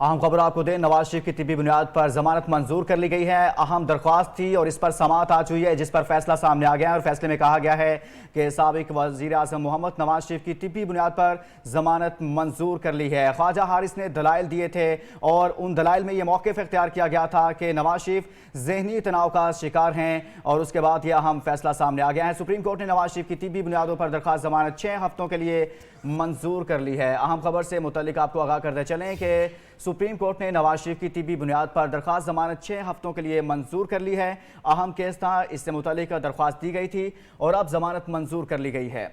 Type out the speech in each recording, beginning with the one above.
अहम खबर आपको दें, नवाज शरीफ की तिब्बी बुनियाद पर जमानत मंजूर कर ली गई है। अहम दरख्वास्त थी और इस पर समाअत आ चुकी है, जिस पर फैसला सामने आ गया है और फैसले में कहा गया है कि साबिक वज़ीर आज़म मोहम्मद नवाज शरीफ की तिब्बी बुनियाद पर जमानत मंजूर कर ली है। ख्वाजा हारिस ने दलाइल दिए थे और उन दलाइल में ये मौक़िफ़ इख्तियार किया गया था कि नवाज शरीफ ज़हनी तनाव का शिकार हैं और उसके बाद यह अहम फैसला सामने आ गया है। सुप्रीम कोर्ट ने नवाज शरीफ की तिब्बी बुनियादों पर दरख्वास्त जमानत 6 हफ्तों के लिए मंजूर कर ली है। अहम खबर से मुतल्लिक आपको आगाह करते चलें कि सुप्रीम कोर्ट ने नवाज शरीफ की तिब्बी बुनियाद पर दरख्वास्त जमानत 6 हफ्तों के लिए मंजूर कर ली है। अहम केस था, इससे मुतल्लिक दरख्वास्त दी गई थी और अब जमानत मंजूर कर ली गई है।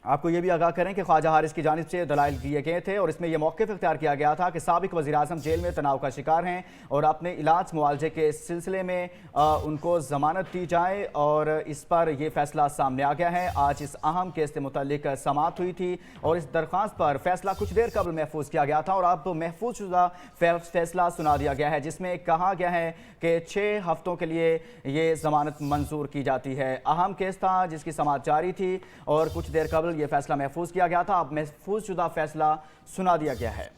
आपको ये भी आगाह करें कि ख्वाजा हारिस की जानिब से दलाइल दिए गए थे और इसमें यह मौक़िफ़ इख्तियार किया गया था कि साबिक वज़ीर आज़म जेल में तनाव का शिकार हैं और अपने इलाज मुआवजे के सिलसिले में उनको ज़मानत दी जाए और इस पर यह फ़ैसला सामने आ गया है। आज इस अहम केस से मुतल्लिक समाअत हुई थी और इस दरख्वास्त पर फ़ैसला कुछ देर कबल महफूज किया गया था और अब महफूज शुदा फ़ैसला सुना दिया गया है, जिसमें कहा गया है कि 6 हफ्तों के लिए ये ज़मानत मंजूर की जाती है। अहम केस था जिसकी समाअत जारी थी और कुछ देर कबल ये फैसला महफूज किया गया था। अब महफूज शुदा फैसला सुना दिया गया है।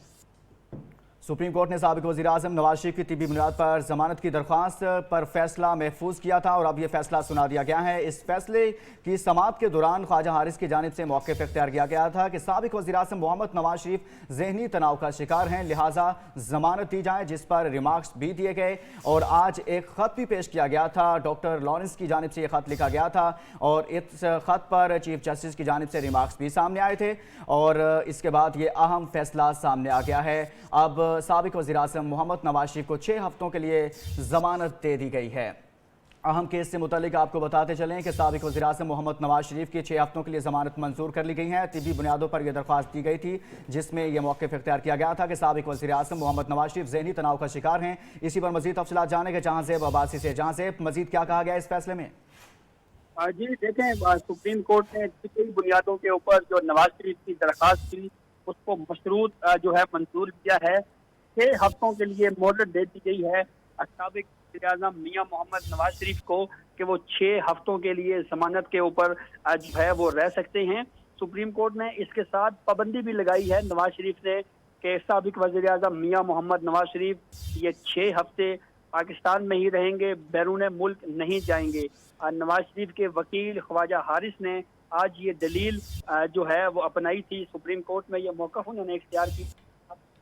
सुप्रीम कोर्ट ने साबिक वज़ीर आज़म नवाज शरीफ की तिब्बी बुनियाद पर जमानत की दरख्वास्त पर फैसला महफूज किया था और अब यह फैसला सुना दिया गया है। इस फैसले की समाअत के दौरान ख्वाजा हारिस की जानिब से मौक़िफ़ इख्तियार किया गया था कि साबिक वज़ीर आज़म मोहम्मद नवाज शरीफ ज़हनी तनाव का शिकार हैं, लिहाजा जमानत दी जाए, जिस पर रिमार्क्स भी दिए गए और आज एक ख़त भी पेश किया गया था। डॉक्टर लॉरेंस की जानिब से यह ख़त लिखा गया था और इस ख़त पर चीफ जस्टिस की जानिब से रिमार्क्स भी सामने आए थे और इसके बाद ये अहम फैसला सामने आ गया है। अब साबिक वज़ीर आज़म मोहम्मद नवाज शरीफ को 6 हफ्तों के लिए ज़मानत दे दी गई है। अहम केस से मुतालिक आपको बताते चलें कि साबिक वज़ीर आज़म मोहम्मद नवाज शरीफ की 6 हफ्तों के लिए ज़मानत मंजूर कर ली गई है। तिब्बी बुनियादों पर यह दरख्वास्त दी गई थी, जिसमें यह मौक़िफ़ इख्तियार किया गया था कि साबिक वज़ीर आज़म मोहम्मद नवाज शरीफ ज़हनी तनाव का शिकार हैं। इसी पर मज़ीद तफ़सीलात जानेंगे जहाँ ज़ेब अब्बासी से। जहाँ ज़ेब, मज़ीद क्या कहा गया इस फैसले में? जी देखें, सुप्रीम कोर्ट ने कई बुनियादों के ऊपर जो नवाज शरीफ की दरख्वास्त थी उसको मशरूत जो है मंजूर किया है। 6 हफ्तों के लिए मोहलत दे दी गई है साबिक वज़ीर-ए-आज़म मियां मोहम्मद नवाज शरीफ को कि वो 6 हफ्तों के लिए जमानत के ऊपर जो है वो रह सकते हैं। सुप्रीम कोर्ट ने इसके साथ पाबंदी भी लगाई है नवाज शरीफ ने कि साबिक वज़ीर-ए-आज़म मियां मोहम्मद नवाज शरीफ ये 6 हफ्ते पाकिस्तान में ही रहेंगे, बैरून मुल्क नहीं जाएंगे। नवाज शरीफ के वकील ख्वाजा हारिस ने आज ये दलील जो है वो अपनाई थी। सुप्रीम कोर्ट में ये मौक़िफ़ उन्होंने इख्तियार की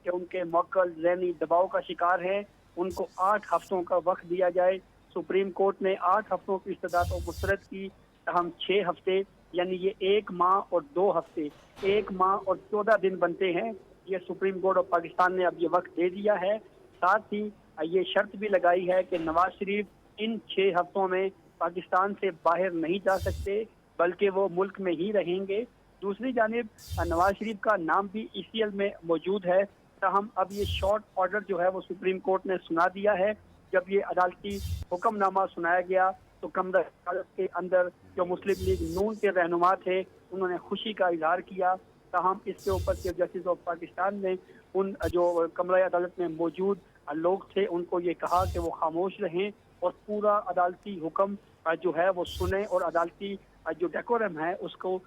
कि उनके मौक्कल ज़हनी दबाव का शिकार है, उनको 8 हफ्तों का वक्त दिया जाए। सुप्रीम कोर्ट ने 8 हफ्तों की इस्तदा तो मुस्तरद की, हम 6 हफ्ते यानी ये 1 माह और 2 हफ्ते, 1 माह और 14 दिन बनते हैं। ये सुप्रीम कोर्ट ऑफ पाकिस्तान ने अब ये वक्त दे दिया है। साथ ही ये शर्त भी लगाई है कि नवाज शरीफ इन 6 हफ्तों में पाकिस्तान से बाहर नहीं जा सकते, बल्कि वो मुल्क में ही रहेंगे। दूसरी जानिब नवाज शरीफ का नाम भी ECL में मौजूद है, ताहम अब ये शॉर्ट ऑर्डर जो है वो सुप्रीम कोर्ट ने सुना दिया है। जब ये अदालती हुक्मनामा सुनाया गया तो कमरा अदालत के अंदर जो मुस्लिम लीग नून के रहनुमा थे उन्होंने खुशी का इजहार किया। ताहम इसके ऊपर चीफ जस्टिस ऑफ पाकिस्तान ने उन जो कमरा अदालत में मौजूद लोग थे उनको ये कहा कि वो खामोश रहें और पूरा अदालती हुक्म जो है वो सुने और अदालती जो डेकोरम है उसको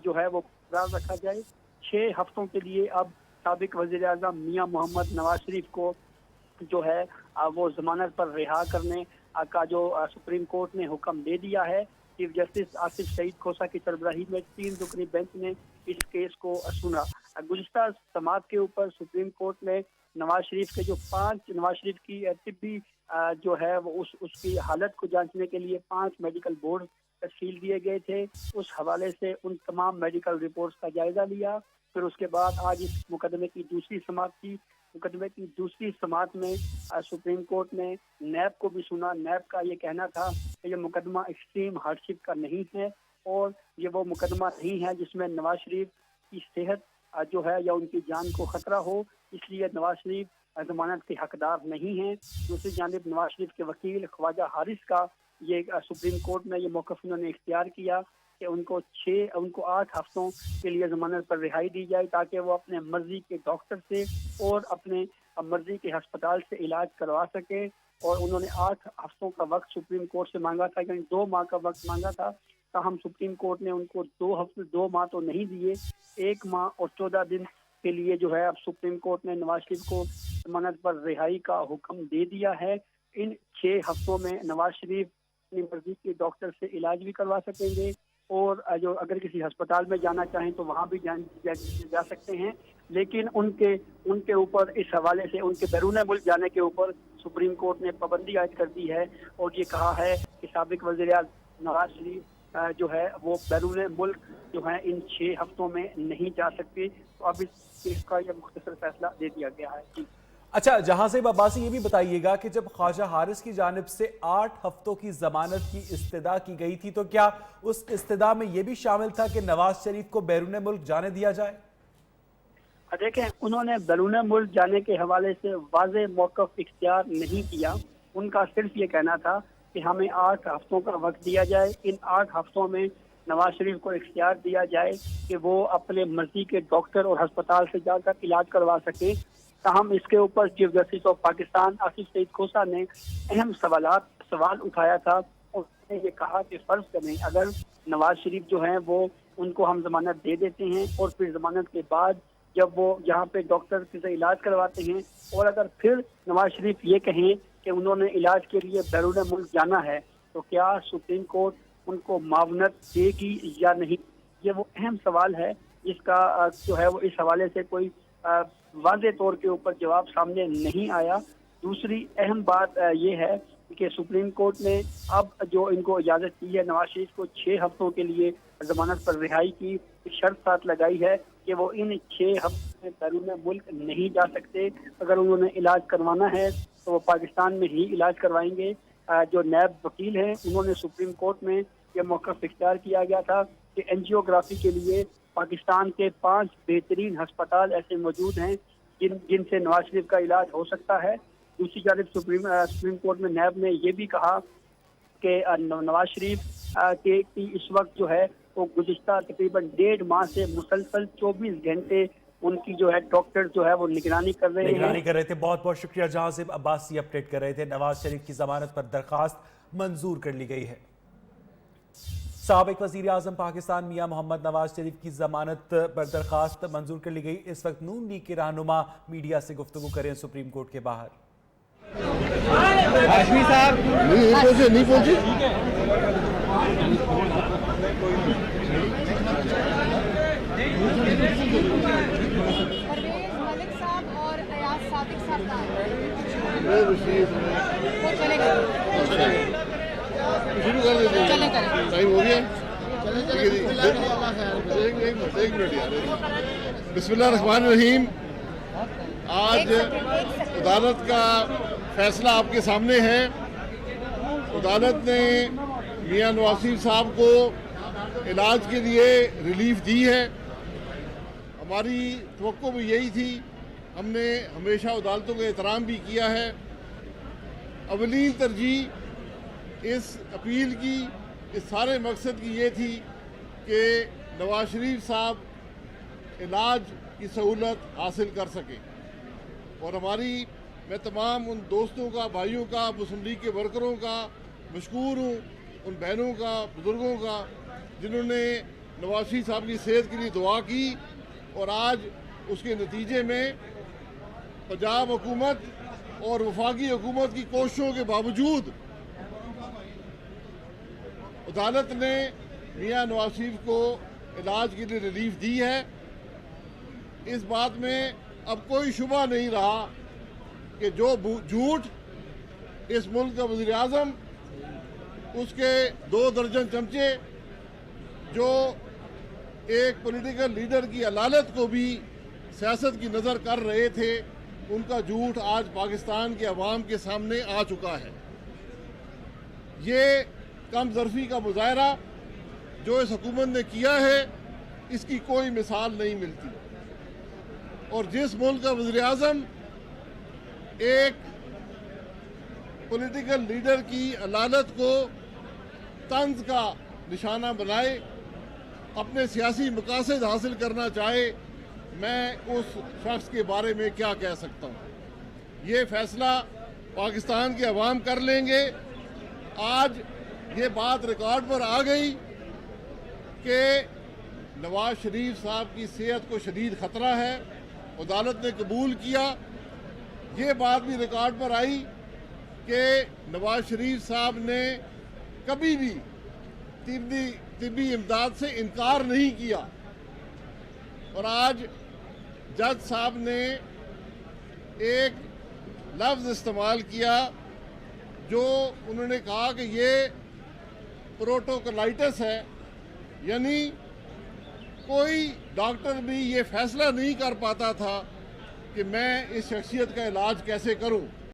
जो है वो बरकरार रखा जाए। 6 हफ्तों के लिए अब साबिक वज़ीर-ए-आज़म मियां मोहम्मद नवाज शरीफ को जो है वो जमानत पर रिहा करने का जो सुप्रीम कोर्ट ने हुक्म दे दिया है। चीफ जस्टिस आसिफ सईद खोसा की सरबराही में 3 रुकनी बेंच ने इस केस को सुना। गुज़िश्ता समाअत के ऊपर सुप्रीम कोर्ट ने नवाज शरीफ के जो 5 नवाज शरीफ की तिब्बी जो है वो उसकी हालत को जांचने के लिए 5 मेडिकल बोर्ड तश्कील दिए गए थे। उस हवाले से उन तमाम मेडिकल रिपोर्ट्स का जायजा लिया। फिर उसके बाद आज इस मुकदमे की दूसरी समाअत थी। मुकदमे की दूसरी समाअत में सुप्रीम कोर्ट ने नैब को भी सुना। नैब का ये कहना था कि ये मुकदमा एक्सट्रीम हार्डशिप का नहीं है और ये वो मुकदमा नहीं है जिसमें नवाज शरीफ की सेहत जो है या उनकी जान को खतरा हो, इसलिए नवाज शरीफ जमानत के हकदार नहीं हैं। दूसरी जानिब नवाज शरीफ के वकील ख्वाजा हारिस का ये सुप्रीम कोर्ट में ये मौक़िफ़ उन्होंने इख्तियार किया कि उनको 8 हफ्तों के लिए ज़मानत पर रिहाई दी जाए ताकि वो अपने मर्ज़ी के डॉक्टर से और अपने मर्ज़ी के हस्पताल से इलाज करवा सके। और उन्होंने 8 हफ्तों का वक्त सुप्रीम कोर्ट से मांगा था, यानी 2 माह का वक्त मांगा था। ताहम सुप्रीम कोर्ट ने उनको 2 माह तो नहीं दिए, 1 माह और 14 दिन के लिए जो है अब सुप्रीम कोर्ट ने नवाज शरीफ को जमानत पर रिहाई का हुक्म दे दिया है। इन 6 हफ्तों में नवाज शरीफ अपनी मर्जी के डॉक्टर से इलाज भी करवा सकेंगे और जो अगर किसी अस्पताल में जाना चाहें तो वहां भी जा सकते हैं। लेकिन उनके ऊपर इस हवाले से उनके बैरून मुल्क जाने के ऊपर सुप्रीम कोर्ट ने पाबंदी आयद कर दी है और ये कहा है कि साबिक वज़ीर-ए-आज़म नवाज शरीफ जो है वो बैरून मुल्क जो है इन 6 हफ्तों में नहीं जा सकते। तो अब इस केस का यह मुख्तसर फैसला दे दिया गया है। जी अच्छा, जहां से अब्बासी ये भी बताइएगा कि जब ख्वाजा हारिस की जानिब से 8 हफ्तों की जमानत की इस्तदा की गई थी तो क्या उस इस्तदा में ये भी शामिल था कि नवाज शरीफ को बैरून मुल्क जाने दिया जाए? देखें, उन्होंने बैरून मुल्क जाने के हवाले से वाज़े मौक़िफ़ इख्तियार नहीं किया। उनका सिर्फ ये कहना था कि हमें 8 हफ्तों का वक्त दिया जाए। इन 8 हफ्तों में नवाज शरीफ को इख्तियार दिया जाए कि वो अपने मर्जी के डॉक्टर और अस्पताल से जाकर इलाज करवा सके। ताहम इसके ऊपर chief justice of Pakistan Asif Saeed Khosa ने अहम सवाल उठाया था और उन्होंने ये कहा कि फर्ज करें अगर नवाज शरीफ जो हैं वो उनको हम जमानत दे देते हैं और फिर जमानत के बाद जब वो यहाँ पे डॉक्टर से इलाज करवाते हैं और अगर फिर नवाज शरीफ ये कहें कि उन्होंने इलाज के लिए बैरून मुल्क जाना है तो क्या सुप्रीम कोर्ट उनको मावनत देगी या नहीं? ये वो अहम सवाल है जिसका जो है वो इस हवाले से कोई वाज़े तौर के ऊपर जवाब सामने नहीं आया। दूसरी अहम बात ये है कि सुप्रीम कोर्ट ने अब जो इनको इजाज़त की है नवाज शरीफ को 6 हफ्तों के लिए जमानत पर रिहाई की शर्त साथ लगाई है कि वो इन 6 हफ्तों में बैरून मुल्क नहीं जा सकते। अगर उन्होंने इलाज करवाना है तो वो पाकिस्तान में ही इलाज करवाएंगे। जो नैब वकील हैं उन्होंने सुप्रीम कोर्ट में यह मौक़िफ़ इख्तियार किया गया था कि एंजियोग्राफी के लिए पाकिस्तान के 5 बेहतरीन अस्पताल ऐसे मौजूद हैं जिनसे नवाज शरीफ का इलाज हो सकता है। दूसरी जानिब सुप्रीम कोर्ट में नैब ने यह भी कहा कि नवाज शरीफ की इस वक्त जो है वो गुज़िश्ता तकरीबन 1.5 माह से मुसलसल 24 घंटे उनकी जो है डॉक्टर जो है वो निगरानी कर रहे थे। बहुत बहुत शुक्रिया जहां से अब्बासी अपडेट कर रहे थे। नवाज शरीफ की जमानत पर दरखास्त मंजूर कर ली गई है। साबिक वज़ीर-ए-आज़म पाकिस्तान मियां मोहम्मद नवाज शरीफ की जमानत पर दरखास्त मंजूर कर ली गई। इस वक्त नून लीग के रहनुमा मीडिया से गुफ्तगू करें सुप्रीम कोर्ट के बाहर। हाशमी साहब नहीं पहुंचे परवेज मलिक साहब और अयाज सादिक साहब वो चले गए। शुरू कर देते हैं। चलें। टाइम हो गया। एक मिनट यार। बिस्मिल्लाह रहमान रहीम। आज अदालत का फैसला आपके सामने है। अदालत ने मियां नवाज शरीफ साहब को इलाज के लिए रिलीफ दी है। हमारी तवक्को भी यही थी। हमने हमेशा अदालतों का एहतराम भी किया है। अवलीन तरजीह इस अपील की, इस सारे मकसद की ये थी कि नवाज शरीफ साहब इलाज की सहूलत हासिल कर सकें। और मैं तमाम उन दोस्तों का, भाइयों का, मुस्लिम लीग के वर्करों का मशकूर हूँ, उन बहनों का, बुज़ुर्गों का जिन्होंने नवाज शरीफ साहब की सेहत के लिए दुआ की। और आज उसके नतीजे में पंजाब हुकूमत और वफाकी हुकूमत की कोशिशों के बावजूद अदालत ने मियां नवाज शरीफ को इलाज के लिए रिलीफ दी है। इस बात में अब कोई शुबा नहीं रहा कि जो झूठ इस मुल्क का वज़ीर-ए-आज़म, उसके 2 दर्जन चमचे जो एक पॉलिटिकल लीडर की अलालत को भी सियासत की नज़र कर रहे थे, उनका झूठ आज पाकिस्तान के अवाम के सामने आ चुका है। ये कम ज़र्फ़ी का मुज़ाहरा जो इस हुकूमत ने किया है, इसकी कोई मिसाल नहीं मिलती। और जिस मुल्क का वज़ीर-ए-आज़म एक पॉलिटिकल लीडर की अलालत को तंज का निशाना बनाए, अपने सियासी मकासद हासिल करना चाहे, मैं उस शख्स के बारे में क्या कह सकता हूँ। ये फैसला पाकिस्तान के अवाम कर लेंगे। आज ये बात रिकॉर्ड पर आ गई कि नवाज शरीफ साहब की सेहत को शदीद ख़तरा है। अदालत ने कबूल किया। یہ بات بھی ریکارڈ پر آئی کہ نواز شریف صاحب نے کبھی بھی طبی امداد سے انکار نہیں کیا، اور آج جج صاحب نے ایک لفظ استعمال کیا جو انہوں نے کہا کہ یہ پروٹوکولائٹس ہے، یعنی کوئی ڈاکٹر بھی یہ فیصلہ نہیں کر پاتا تھا کہ میں اس شخصیت کا علاج کیسے کروں۔